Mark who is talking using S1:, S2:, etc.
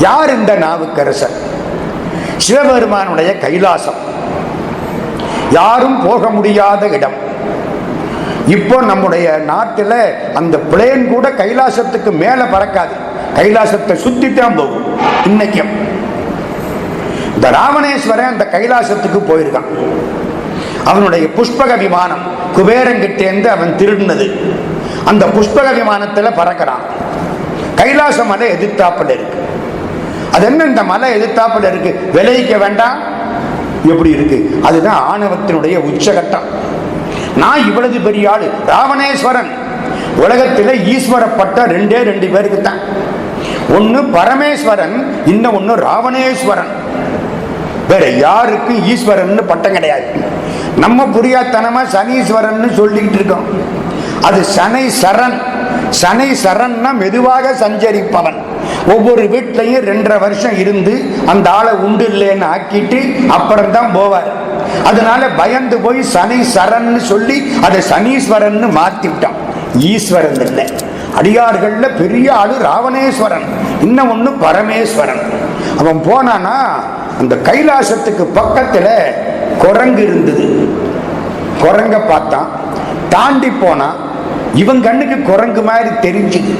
S1: யார் இந்த நாவுக்கரசர்? சிவபெருமானுடைய கைலாசம், யாரும் போக முடியாத இடம். இப்போ நம்முடைய நாட்டில் அந்த பிளேன் கூட கைலாசத்துக்கு மேல பறக்காது, கைலாசத்தை சுத்தித்தான் போகும். இன்னைக்கும் இந்த ராவணேஸ்வரன் அந்த கைலாசத்துக்கு போயிருக்கான். அவனுடைய புஷ்பக விமானம் குபேரங்கிட்டேந்து அவன் திருடினது. அந்த புஷ்பக விமானத்தில் பறக்கிறான். கைலாச மலை எதிர்த்தாப்புல இருக்கு. அது என்ன, இந்த மலை எதிர்த்தாப்புல இருக்கு, விளைவிக்க வேண்டாம்? எப்படி இருக்கு? அதுதான் ஆணவத்தினுடைய உச்சகட்டம். நான் இவ்வளவு பெரிய ஆளு, ராவணேஸ்வரன். உலகத்தில் ஈஸ்வரப்பட்ட ரெண்டு பேருக்கு தான். ஒன்னு பரமேஸ்வரன், இன்னும் ஒன்னு ராவணேஸ்வரன். வேற யாருக்கு ஈஸ்வரன் பட்டம் கிடையாது. நம்ம புரியாதனமா சனீஸ்வரன் சொல்லிக்கிட்டு இருக்கோம். அது சனை சரண். சனை சரண்னா மெதுவாக சஞ்சரிப்பவன். ஒவ்வொரு வீட்லையும் 2.5 வருஷம் இருந்து அந்த ஆளை உண்டு இல்லைன்னு ஆக்கிட்டு அப்புறம் தான் போவார். அதனால பயந்து போய் சனை சரண் சொல்லி அதை சனீஸ்வரன் மாத்தி விட்டான். ஈஸ்வரன் இல்லை. அடியார்கள்ல பெரிய ஆளு ராவணேஸ்வரன், இன்னும் ஒண்ணு பரமேஸ்வரன். அவன் போனானா அந்த கைலாசத்துக்கு பக்கத்துல குரங்கு இருந்தது. குரங்க பார்த்தான், தாண்டி போனா இவன் கண்ணுக்கு குரங்கு மாதிரி தெரிஞ்சுது.